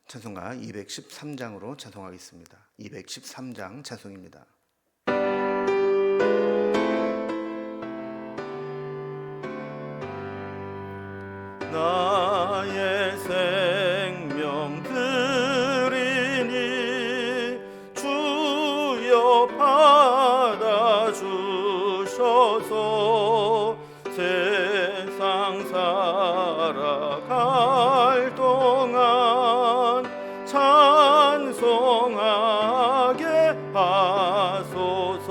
찬송가 213장으로 찬송하겠습니다. 213장 찬송입니다. 나의 생명 드리니 주여 받아주셔서 세상 살아갈 동안 찬송하게 하소서.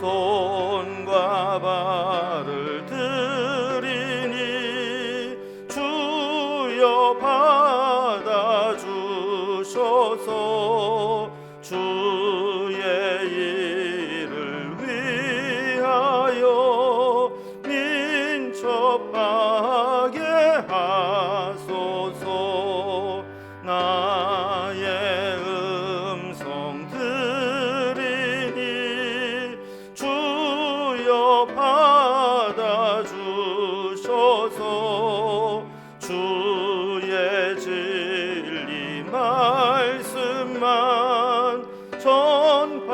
손과 발을 드리니 주여 받아주셔서 주의 일을 위하여 민첩하게 하소서. 나의 음성 들으니 주여 받아주셔서 주의 진리 말씀만 전파하게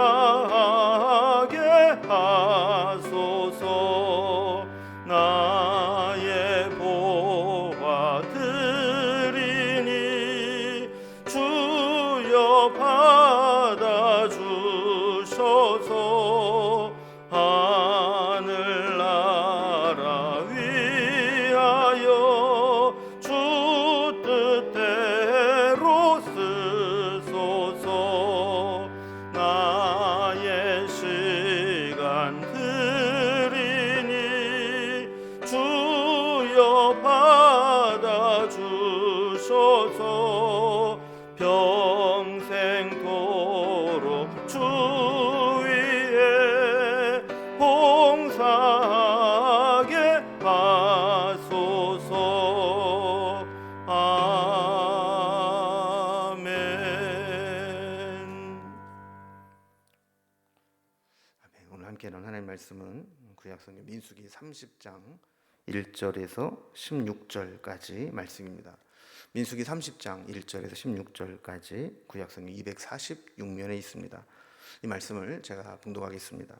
하소서. 나의 보화 드리니 주여 받아주셔서 하늘나라 위하여 주 뜻대로 쓰소서. 나의 시간 드리니 주여 받아주셔서 평생토록 주 위에 봉사하게 하소서. 아멘. 오늘 함께 나눈 하나님의 말씀은 구약성경 민수기 30장 1절에서 16절까지 말씀입니다. 민수기 30장 1절에서 16절까지 구약성경 246면에 있습니다. 이 말씀을 제가 봉독하겠습니다.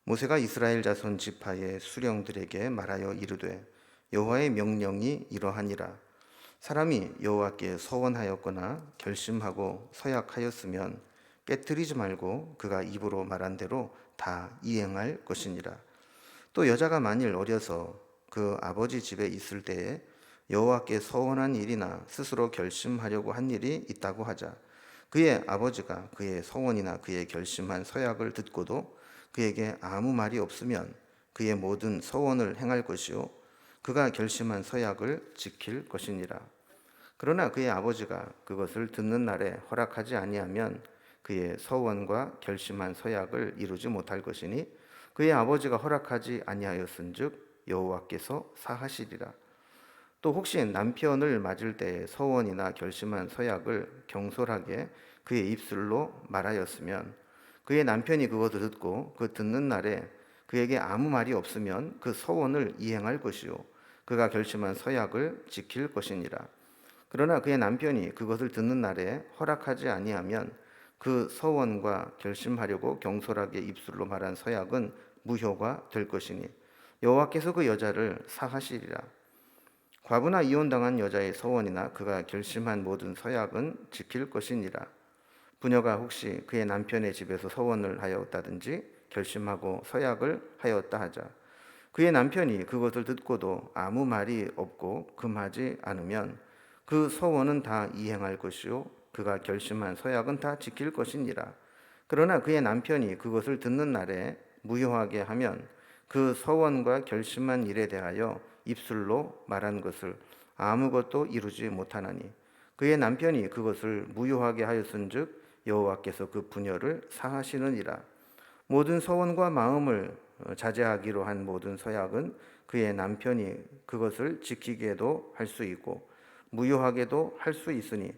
모세가 이스라엘 자손 지파의 수령들에게 말하여 이르되 여호와의 명령이 이러하니라. 사람이 여호와께 서원하였거나 결심하고 서약하였으면 깨뜨리지 말고 그가 입으로 말한 대로 다 이행할 것이니라. 또 여자가 만일 어려서 그 아버지 집에 있을 때에 여호와께 서원한 일이나 스스로 결심하려고 한 일이 있다고 하자. 그의 아버지가 그의 서원이나 그의 결심한 서약을 듣고도 그에게 아무 말이 없으면 그의 모든 서원을 행할 것이요 그가 결심한 서약을 지킬 것이니라. 그러나 그의 아버지가 그것을 듣는 날에 허락하지 아니하면 그의 서원과 결심한 서약을 이루지 못할 것이니 그의 아버지가 허락하지 아니하였은즉 여호와께서 사하시리라. 또 혹시 남편을 맞을 때에 서원이나 결심한 서약을 경솔하게 그의 입술로 말하였으면 그의 남편이 그것을 듣고 그 듣는 날에 그에게 아무 말이 없으면 그 서원을 이행할 것이요 그가 결심한 서약을 지킬 것이니라. 그러나 그의 남편이 그것을 듣는 날에 허락하지 아니하면 그 서원과 결심하려고 경솔하게 입술로 말한 서약은 무효가 될 것이니 여호와께서 그 여자를 사하시리라. 과부나 이혼당한 여자의 서원이나 그가 결심한 모든 서약은 지킬 것이니라. 부녀가 혹시 그의 남편의 집에서 서원을 하였다든지 결심하고 서약을 하였다 하자. 그의 남편이 그것을 듣고도 아무 말이 없고 금하지 않으면 그 서원은 다 이행할 것이요 그가 결심한 서약은 다 지킬 것이니라. 그러나 그의 남편이 그것을 듣는 날에 무효하게 하면 그 서원과 결심한 일에 대하여 입술로 말한 것을 아무것도 이루지 못하나니 그의 남편이 그것을 무효하게 하였은즉 여호와께서 그 부녀를 사하시느니라. 모든 서원과 마음을 자제하기로 한 모든 서약은 그의 남편이 그것을 지키게도 할 수 있고 무효하게도 할 수 있으니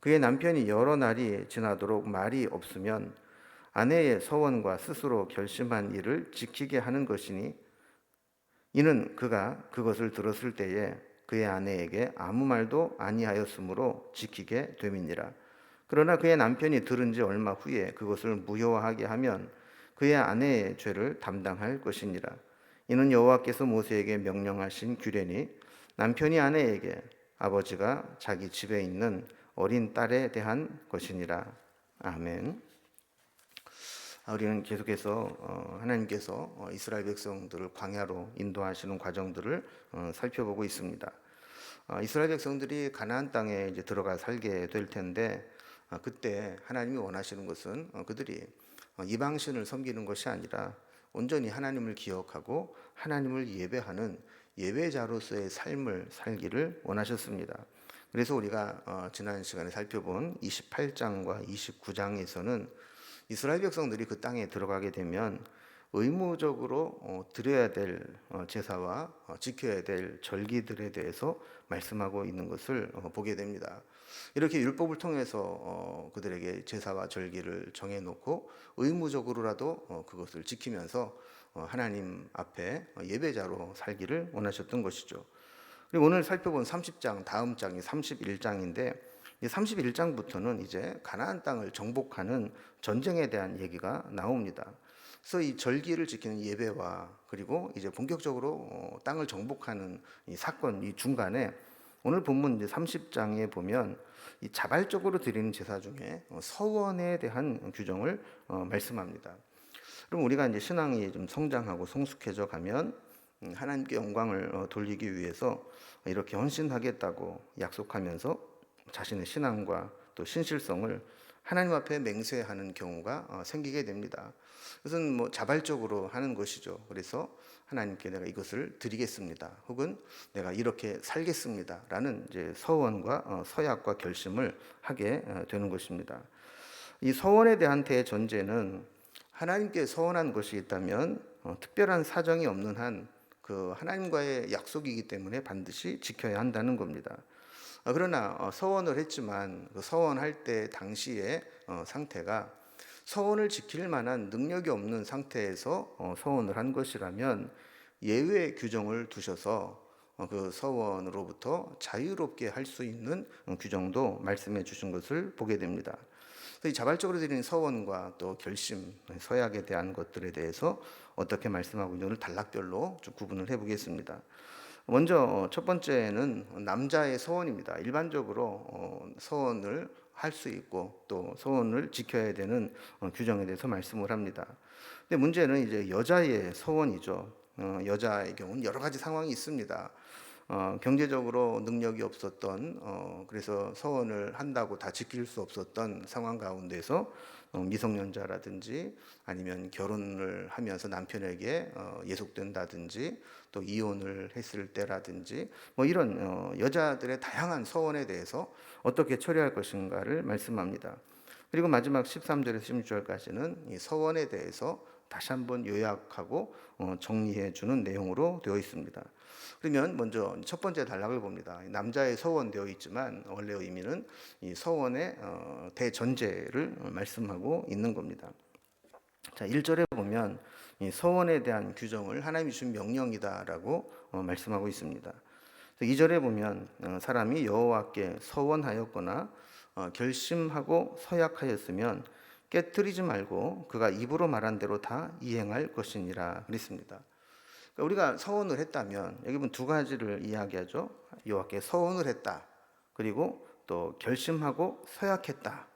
그의 남편이 여러 날이 지나도록 말이 없으면 아내의 서원과 스스로 결심한 일을 지키게 하는 것이니 이는 그가 그것을 들었을 때에 그의 아내에게 아무 말도 아니하였으므로 지키게 됨이니라. 그러나 그의 남편이 들은 지 얼마 후에 그것을 무효하게 하면 그의 아내의 죄를 담당할 것이니라. 이는 여호와께서 모세에게 명령하신 규례니 남편이 아내에게 아버지가 자기 집에 있는 어린 딸에 대한 것이니라. 아멘. 우리는 계속해서 하나님께서 이스라엘 백성들을 광야로 인도하시는 과정들을 살펴보고 있습니다. 이스라엘 백성들이 가나안 땅에 이제 들어가 살게 될 텐데 그때 하나님이 원하시는 것은 그들이 이방신을 섬기는 것이 아니라 온전히 하나님을 기억하고 하나님을 예배하는 예배자로서의 삶을 살기를 원하셨습니다. 그래서 우리가 지난 시간에 살펴본 28장과 29장에서는 이스라엘 백성들이 그 땅에 들어가게 되면 의무적으로 드려야 될 제사와 지켜야 될 절기들에 대해서 말씀하고 있는 것을 보게 됩니다. 이렇게 율법을 통해서 그들에게 제사와 절기를 정해놓고 의무적으로라도 그것을 지키면서 하나님 앞에 예배자로 살기를 원하셨던 것이죠. 그리고 오늘 살펴본 30장, 다음 장이 31장인데 이 31장부터는 이제 가나안 땅을 정복하는 전쟁에 대한 얘기가 나옵니다. 그래서 이 절기를 지키는 예배와 그리고 이제 본격적으로 땅을 정복하는 이 사건 이 중간에 오늘 본문 이제 30장에 보면 이 자발적으로 드리는 제사 중에 서원에 대한 규정을 말씀합니다. 그럼 우리가 이제 신앙이 좀 성장하고 성숙해져 가면 하나님께 영광을 돌리기 위해서 이렇게 헌신하겠다고 약속하면서 자신의 신앙과 또 신실성을 하나님 앞에 맹세하는 경우가 생기게 됩니다. 그것은 뭐 자발적으로 하는 것이죠. 그래서 하나님께 내가 이것을 드리겠습니다. 혹은 내가 이렇게 살겠습니다라는 이제 서원과 서약과 결심을 하게 되는 것입니다. 이 서원에 대한 대전제는 하나님께 서원한 것이 있다면 특별한 사정이 없는 한 그 하나님과의 약속이기 때문에 반드시 지켜야 한다는 겁니다. 그러나 서원을 했지만 그 서원할 때 당시의 상태가 서원을 지킬 만한 능력이 없는 상태에서 서원을 한 것이라면 예외 규정을 두셔서 그 서원으로부터 자유롭게 할 수 있는 규정도 말씀해 주신 것을 보게 됩니다. 이 자발적으로 드리는 서원과 또 결심, 서약에 대한 것들에 대해서 어떻게 말씀하고 있는지를 단락별로 좀 구분을 해보겠습니다. 먼저 첫 번째는 남자의 서원입니다. 일반적으로 서원을 할 수 있고 또 서원을 지켜야 되는 규정에 대해서 말씀을 합니다. 근데 문제는 이제 여자의 서원이죠. 여자의 경우는 여러 가지 상황이 있습니다. 경제적으로 능력이 없었던 그래서 서원을 한다고 다 지킬 수 없었던 상황 가운데서 미성년자라든지 아니면 결혼을 하면서 남편에게 예속된다든지 또 이혼을 했을 때라든지 뭐 이런 여자들의 다양한 서원에 대해서 어떻게 처리할 것인가를 말씀합니다. 그리고 마지막 13절에서 16절까지는 이 서원에 대해서 다시 한번 요약하고 정리해 주는 내용으로 되어 있습니다. 그러면 먼저 첫 번째 단락을 봅니다. 남자의 서원 되어 있지만 원래 의미는 이 서원의 대전제를 말씀하고 있는 겁니다. 자, 1절에 보면 이 서원에 대한 규정을 하나님이 주신 명령이다라고 말씀하고 있습니다. 2절에 보면 사람이 여호와께 서원하였거나 결심하고 서약하였으면 깨뜨리지 말고 그가 입으로 말한 대로 다 이행할 것이니라 그랬습니다. 우리가 서원을 했다면 여기 보면 두 가지를 이야기하죠. 여호와께 서원을 했다. 그리고 또 결심하고 서약했다.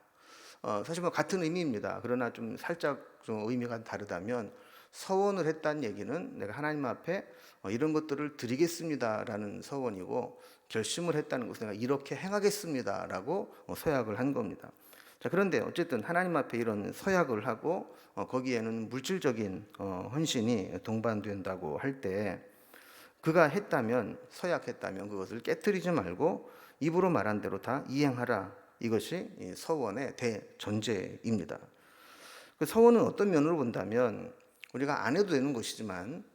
사실 뭐 같은 의미입니다. 그러나 좀 살짝 좀 의미가 다르다면 서원을 했다는 얘기는 내가 하나님 앞에 이런 것들을 드리겠습니다라는 서원이고 결심을 했다는 것은 내가 이렇게 행하겠습니다라고 서약을 한 겁니다. 자, 그런데 어쨌든 하나님 앞에 이런 서약을 하고 거기에는 물질적인 헌신이 동반된다고 할 때 그가 했다면 서약했다면 그것을 깨뜨리지 말고 입으로 말한 대로 다 이행하라. 이것이 서원의 대전제입니다. 그 서원은 어떤 면으로 본다면 우리가 안 해도 되는 것이지만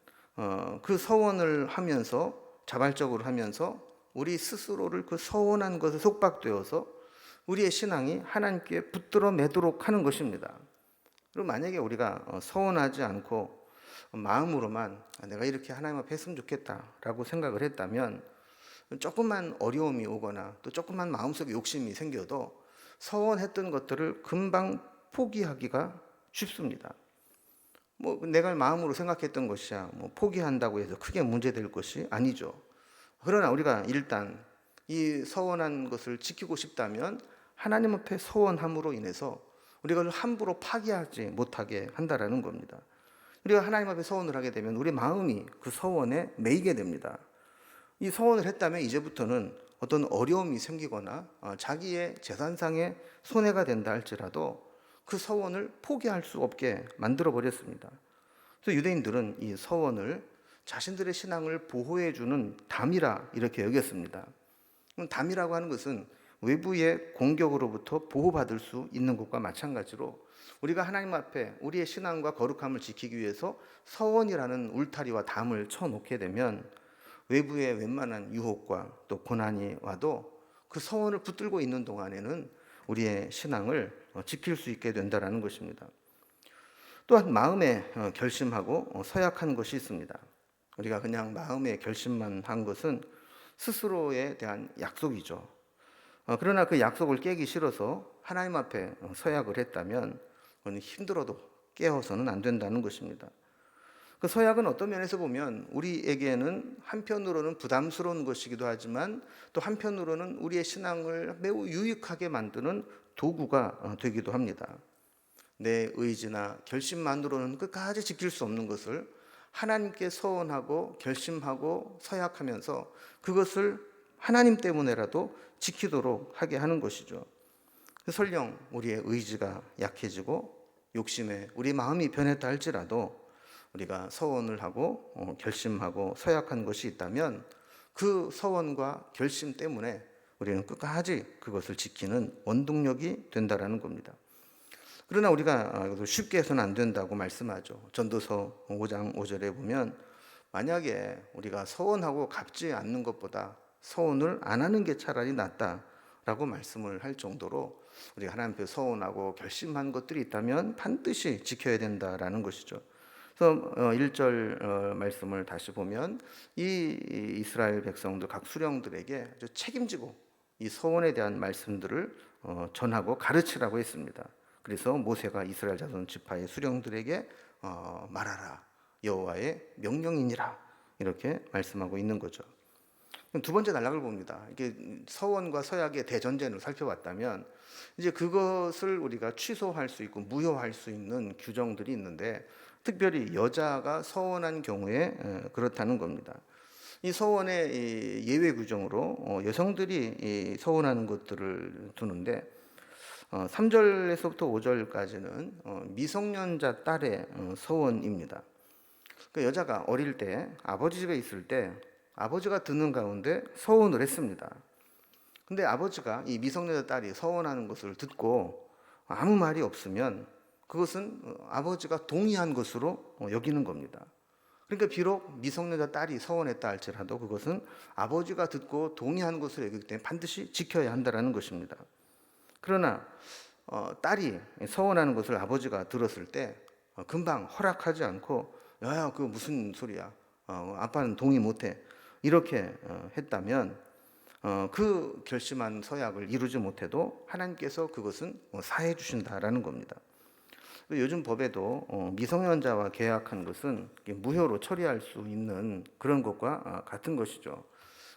그 서원을 하면서 자발적으로 하면서 우리 스스로를 그 서원한 것에 속박되어서 우리의 신앙이 하나님께 붙들어 매도록 하는 것입니다. 그리고 만약에 우리가 서원하지 않고 마음으로만 내가 이렇게 하나님 앞에 했으면 좋겠다라고 생각을 했다면 조금만 어려움이 오거나 또 조금만 마음속에 욕심이 생겨도 서원했던 것들을 금방 포기하기가 쉽습니다. 뭐 내가 마음으로 생각했던 것이야 뭐 포기한다고 해서 크게 문제될 것이 아니죠. 그러나 우리가 일단 이 서원한 것을 지키고 싶다면 하나님 앞에 서원함으로 인해서 우리가 함부로 파기하지 못하게 한다라는 겁니다. 우리가 하나님 앞에 서원을 하게 되면 우리 마음이 그 서원에 매이게 됩니다. 이 서원을 했다면 이제부터는 어떤 어려움이 생기거나 자기의 재산상의 손해가 된다 할지라도 그 서원을 포기할 수 없게 만들어 버렸습니다. 그래서 유대인들은 이 서원을 자신들의 신앙을 보호해주는 담이라 이렇게 여겼습니다. 담이라고 하는 것은 외부의 공격으로부터 보호받을 수 있는 것과 마찬가지로 우리가 하나님 앞에 우리의 신앙과 거룩함을 지키기 위해서 서원이라는 울타리와 담을 쳐놓게 되면 외부의 웬만한 유혹과 또 고난이 와도 그 서원을 붙들고 있는 동안에는 우리의 신앙을 지킬 수 있게 된다는 것입니다. 또한 마음에 결심하고 서약한 것이 있습니다. 우리가 그냥 마음에 결심만 한 것은 스스로에 대한 약속이죠. 그러나 그 약속을 깨기 싫어서 하나님 앞에 서약을 했다면 그건 힘들어도 깨어서는 안 된다는 것입니다. 그 서약은 어떤 면에서 보면 우리에게는 한편으로는 부담스러운 것이기도 하지만 또 한편으로는 우리의 신앙을 매우 유익하게 만드는 도구가 되기도 합니다. 내 의지나 결심만으로는 끝까지 지킬 수 없는 것을 하나님께 서원하고 결심하고 서약하면서 그것을 하나님 때문에라도 지키도록 하게 하는 것이죠. 설령 우리의 의지가 약해지고 욕심에 우리 마음이 변했다 할지라도 우리가 서원을 하고 결심하고 서약한 것이 있다면 그 서원과 결심 때문에 우리는 끝까지 그것을 지키는 원동력이 된다라는 겁니다. 그러나 우리가 쉽게 해서는 안 된다고 말씀하죠. 전도서 5장 5절에 보면 만약에 우리가 서원하고 갚지 않는 것보다 서원을 안 하는 게 차라리 낫다라고 말씀을 할 정도로 우리가 하나님 앞에 서원하고 결심한 것들이 있다면 반드시 지켜야 된다라는 것이죠. 그래서 1절 말씀을 다시 보면 이 이스라엘 백성들 각 수령들에게 아주 책임지고 이 서원에 대한 말씀들을 전하고 가르치라고 했습니다. 그래서 모세가 이스라엘 자손 지파의 수령들에게 말하라 여호와의 명령이니라 이렇게 말씀하고 있는 거죠. 두 번째 단락을 봅니다. 이게 서원과 서약의 대전제를 살펴봤다면 이제 그것을 우리가 취소할 수 있고 무효할 수 있는 규정들이 있는데 특별히 여자가 서원한 경우에 그렇다는 겁니다. 이 서원의 예외 규정으로 여성들이 서원하는 것들을 두는데 3절에서부터 5절까지는 미성년자 딸의 서원입니다. 그 여자가 어릴 때 아버지 집에 있을 때 아버지가 듣는 가운데 서원을 했습니다. 근데 아버지가 이 미성년자 딸이 서원하는 것을 듣고 아무 말이 없으면 그것은 아버지가 동의한 것으로 여기는 겁니다. 그러니까 비록 미성년자 딸이 서원했다 할지라도 그것은 아버지가 듣고 동의한 것으로 여기기 때문에 반드시 지켜야 한다는 것입니다. 그러나 딸이 서원하는 것을 아버지가 들었을 때 금방 허락하지 않고 야야 그거 무슨 소리야 아빠는 동의 못해 이렇게 했다면 그 결심한 서약을 이루지 못해도 하나님께서 그것은 사해 주신다라는 겁니다. 요즘 법에도 미성년자와 계약한 것은 무효로 처리할 수 있는 그런 것과 같은 것이죠.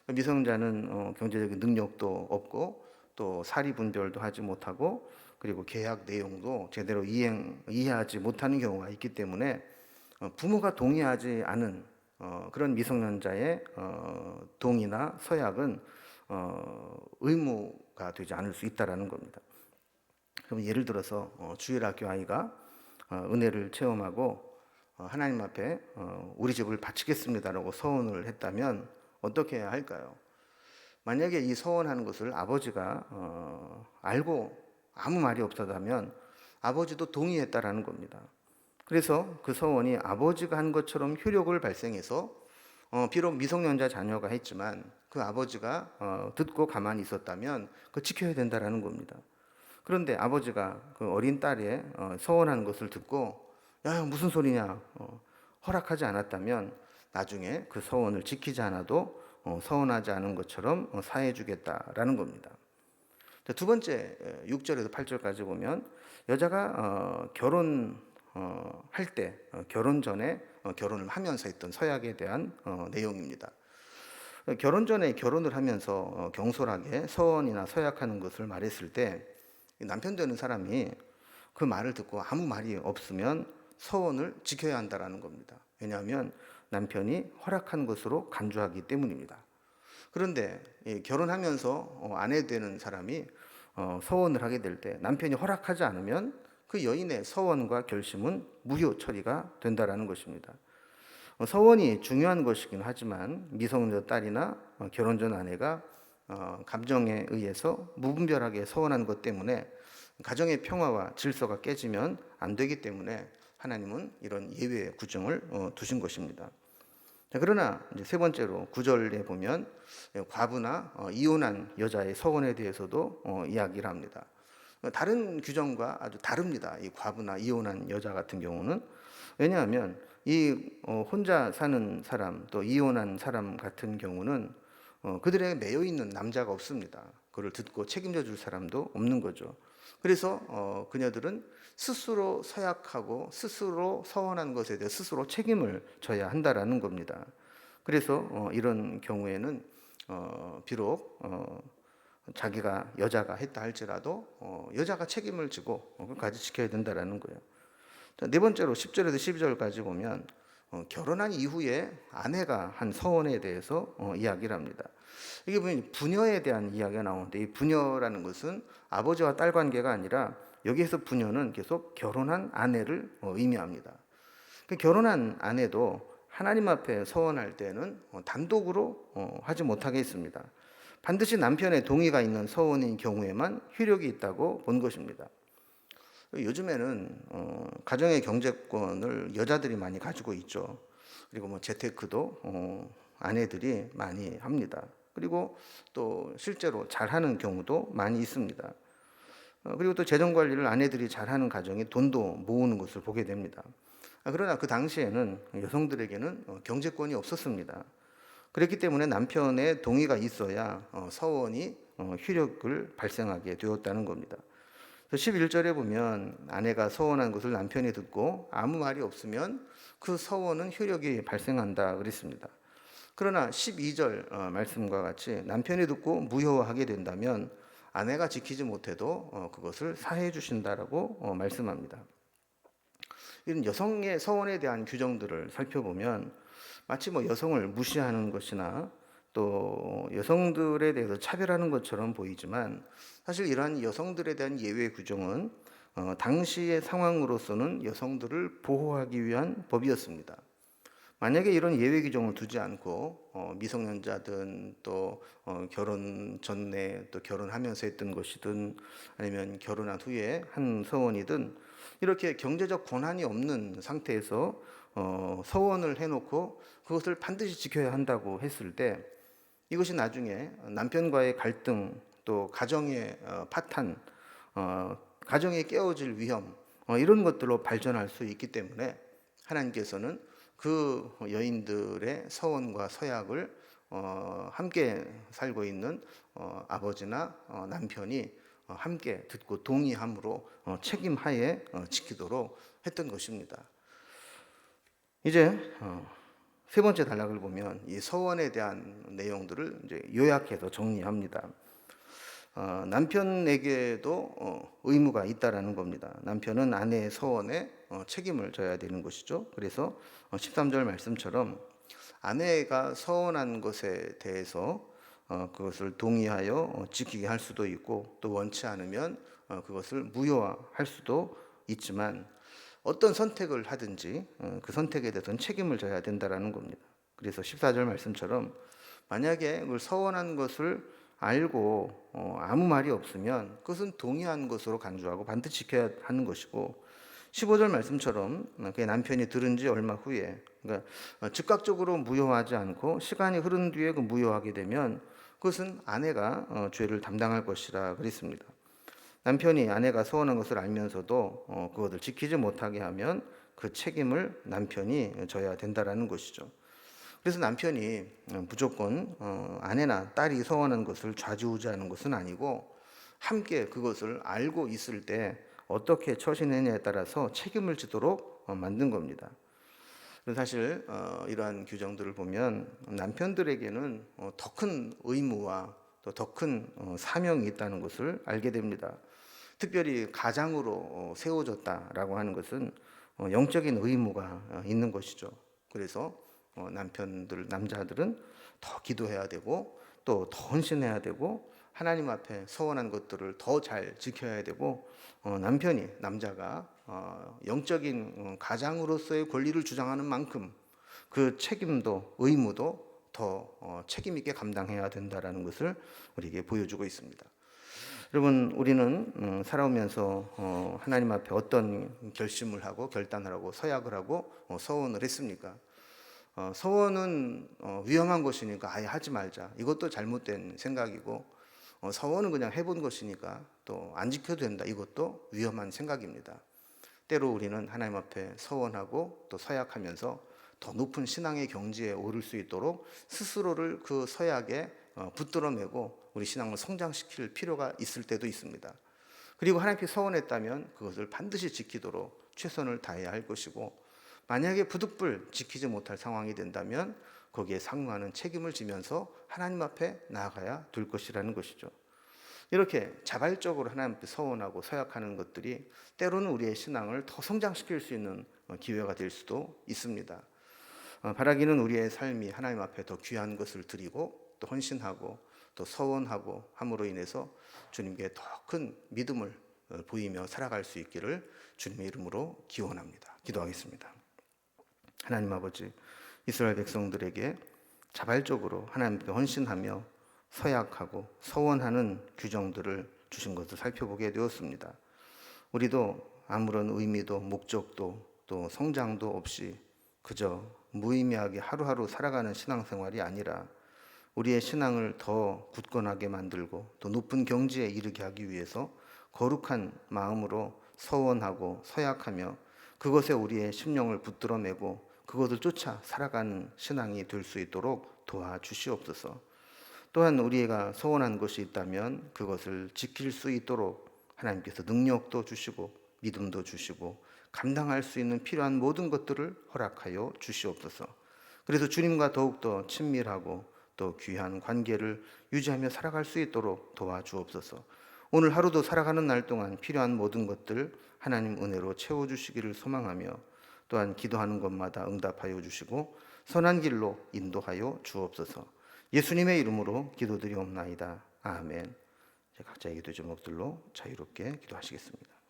미성년자는 경제적인 능력도 없고 또 사리 분별도 하지 못하고 그리고 계약 내용도 제대로 이해하지 못하는 경우가 있기 때문에 부모가 동의하지 않은 그런 미성년자의 동의나 서약은 의무가 되지 않을 수 있다라는 겁니다. 그럼 예를 들어서 주일학교 아이가 은혜를 체험하고 하나님 앞에 우리 집을 바치겠습니다라고 서원을 했다면 어떻게 해야 할까요? 만약에 이 서원하는 것을 아버지가 알고 아무 말이 없었다면 아버지도 동의했다라는 겁니다. 그래서 그 서원이 아버지가 한 것처럼 효력을 발생해서 비록 미성년자 자녀가 했지만 그 아버지가 듣고 가만히 있었다면 그 지켜야 된다라는 겁니다. 그런데 아버지가 그 어린 딸의 서원하는 것을 듣고 야 무슨 소리냐 허락하지 않았다면 나중에 그 서원을 지키지 않아도 서운하지 않은 것처럼 사해 주겠다라는 겁니다. 두 번째 6절에서 8절까지 보면 여자가 결혼할 때 결혼 전에 결혼을 하면서 했던 서약에 대한 내용입니다. 결혼 전에 결혼을 하면서 경솔하게 서원이나 서약하는 것을 말했을 때 남편 되는 사람이 그 말을 듣고 아무 말이 없으면 서원을 지켜야 한다라는 겁니다. 왜냐하면 남편이 허락한 것으로 간주하기 때문입니다. 그런데 결혼하면서 아내 되는 사람이 서원을 하게 될 때 남편이 허락하지 않으면 그 여인의 서원과 결심은 무효 처리가 된다라는 것입니다. 서원이 중요한 것이긴 하지만 미성년 딸이나 결혼 전 아내가 감정에 의해서 무분별하게 서원한 것 때문에 가정의 평화와 질서가 깨지면 안 되기 때문에 하나님은 이런 예외 구정을 두신 것입니다. 그러나 이제 세 번째로 9절에 보면 과부나 이혼한 여자의 서원에 대해서도 이야기를 합니다. 다른 규정과 아주 다릅니다. 이 과부나 이혼한 여자 같은 경우는. 왜냐하면 이 혼자 사는 사람 또 이혼한 사람 같은 경우는 그들에게 매여 있는 남자가 없습니다. 그를 듣고 책임져 줄 사람도 없는 거죠. 그래서 그녀들은 스스로 서약하고 스스로 서원한 것에 대해 스스로 책임을 져야 한다라는 겁니다. 그래서 이런 경우에는 비록 자기가 여자가 했다 할지라도 여자가 책임을 지고 끝까지 지켜야 된다라는 거예요. 네 번째로 10절에서 12절까지 보면 결혼한 이후에 아내가 한 서원에 대해서 이야기를 합니다. 이게 보면 부녀에 대한 이야기가 나오는데 이 부녀라는 것은 아버지와 딸 관계가 아니라 여기에서 부녀는 계속 결혼한 아내를 의미합니다. 결혼한 아내도 하나님 앞에 서원할 때는 단독으로 하지 못하게 했습니다. 반드시 남편의 동의가 있는 서원인 경우에만 효력이 있다고 본 것입니다. 요즘에는 가정의 경제권을 여자들이 많이 가지고 있죠. 그리고 뭐 재테크도 아내들이 많이 합니다. 그리고 또 실제로 잘하는 경우도 많이 있습니다. 그리고 또 재정 관리를 아내들이 잘하는 가정이 돈도 모으는 것을 보게 됩니다. 그러나 그 당시에는 여성들에게는 경제권이 없었습니다. 그렇기 때문에 남편의 동의가 있어야 서원이 효력을 발생하게 되었다는 겁니다. 11절에 보면 아내가 서원한 것을 남편이 듣고 아무 말이 없으면 그 서원은 효력이 발생한다 그랬습니다. 그러나 12절 말씀과 같이 남편이 듣고 무효하게 된다면 아내가 지키지 못해도 그것을 사해 주신다라고 말씀합니다. 이런 여성의 서원에 대한 규정들을 살펴보면 마치 뭐 여성을 무시하는 것이나 또 여성들에 대해서 차별하는 것처럼 보이지만 사실 이러한 여성들에 대한 예외 규정은 당시의 상황으로서는 여성들을 보호하기 위한 법이었습니다. 만약에 이런 예외 규정을 두지 않고 미성년자든 또 결혼 전에 또 결혼하면서 했던 것이든 아니면 결혼한 후에 한 서원이든 이렇게 경제적 권한이 없는 상태에서 서원을 해놓고 그것을 반드시 지켜야 한다고 했을 때 이것이 나중에 남편과의 갈등 또 가정의 파탄, 가정이 깨어질 위험 이런 것들로 발전할 수 있기 때문에 하나님께서는 그 여인들의 서원과 서약을 함께 살고 있는 아버지나 남편이 함께 듣고 동의함으로 책임하에 지키도록 했던 것입니다. 이제 세 번째 단락을 보면 이 서원에 대한 내용들을 이제 요약해서 정리합니다. 남편에게도 의무가 있다라는 겁니다. 남편은 아내의 서원에 책임을 져야 되는 것이죠. 그래서 13절 말씀처럼 아내가 서원한 것에 대해서 그것을 동의하여 지키게 할 수도 있고 또 원치 않으면 그것을 무효화할 수도 있지만 어떤 선택을 하든지 그 선택에 대해서는 책임을 져야 된다라는 겁니다. 그래서 14절 말씀처럼 만약에 그걸 서원한 것을 알고 아무 말이 없으면 그것은 동의한 것으로 간주하고 반드시 지켜야 하는 것이고 15절 말씀처럼 그 남편이 들은 지 얼마 후에 그러니까 즉각적으로 무효하지 않고 시간이 흐른 뒤에 그 무효하게 되면 그것은 아내가 죄를 담당할 것이라 그랬습니다. 남편이 아내가 서원한 것을 알면서도 그것을 지키지 못하게 하면 그 책임을 남편이 져야 된다라는 것이죠. 그래서 남편이 무조건 아내나 딸이 서원하는 것을 좌지우지하는 것은 아니고 함께 그것을 알고 있을 때 어떻게 처신했냐에 따라서 책임을 지도록 만든 겁니다. 그래서 사실 이러한 규정들을 보면 남편들에게는 더 큰 의무와 또 더 큰 사명이 있다는 것을 알게 됩니다. 특별히 가장으로 세워졌다라고 하는 것은 영적인 의무가 있는 것이죠. 그래서 남자들은 더 기도해야 되고 또 더 헌신해야 되고 하나님 앞에 서원한 것들을 더 잘 지켜야 되고 남자가 영적인 가장으로서의 권리를 주장하는 만큼 그 책임도 의무도 더 책임 있게 감당해야 된다라는 것을 우리에게 보여주고 있습니다. 여러분, 우리는 살아오면서 하나님 앞에 어떤 결심을 하고 결단을 하고 서약을 하고 서원을 했습니까? 서원은 위험한 것이니까 아예 하지 말자. 이것도 잘못된 생각이고 서원은 그냥 해본 것이니까 또 안 지켜도 된다. 이것도 위험한 생각입니다. 때로 우리는 하나님 앞에 서원하고 또 서약하면서 더 높은 신앙의 경지에 오를 수 있도록 스스로를 그 서약에 붙들어매고 우리 신앙을 성장시킬 필요가 있을 때도 있습니다. 그리고 하나님께 서원했다면 그것을 반드시 지키도록 최선을 다해야 할 것이고, 만약에 부득불 지키지 못할 상황이 된다면 거기에 상응하는 책임을 지면서 하나님 앞에 나아가야 될 것이라는 것이죠. 이렇게 자발적으로 하나님 앞에 서원하고 서약하는 것들이 때로는 우리의 신앙을 더 성장시킬 수 있는 기회가 될 수도 있습니다. 바라기는 우리의 삶이 하나님 앞에 더 귀한 것을 드리고 또 헌신하고 또 서원하고 함으로 인해서 주님께 더 큰 믿음을 보이며 살아갈 수 있기를 주님의 이름으로 기원합니다. 기도하겠습니다. 하나님 아버지, 이스라엘 백성들에게 자발적으로 하나님께 헌신하며 서약하고 서원하는 규정들을 주신 것을 살펴보게 되었습니다. 우리도 아무런 의미도 목적도 또 성장도 없이 그저 무의미하게 하루하루 살아가는 신앙생활이 아니라 우리의 신앙을 더 굳건하게 만들고 또 높은 경지에 이르게 하기 위해서 거룩한 마음으로 서원하고 서약하며 그것에 우리의 심령을 붙들어매고 그것을 쫓아 살아가는 신앙이 될 수 있도록 도와주시옵소서. 또한 우리가 서원한 것이 있다면 그것을 지킬 수 있도록 하나님께서 능력도 주시고 믿음도 주시고 감당할 수 있는 필요한 모든 것들을 허락하여 주시옵소서. 그래서 주님과 더욱더 친밀하고 또 귀한 관계를 유지하며 살아갈 수 있도록 도와주옵소서. 오늘 하루도 살아가는 날 동안 필요한 모든 것들 하나님 은혜로 채워주시기를 소망하며 또한 기도하는 것마다 응답하여 주시고 선한 길로 인도하여 주옵소서. 예수님의 이름으로 기도드리옵나이다. 아멘. 각자의 기도 제목들로 자유롭게 기도하시겠습니다.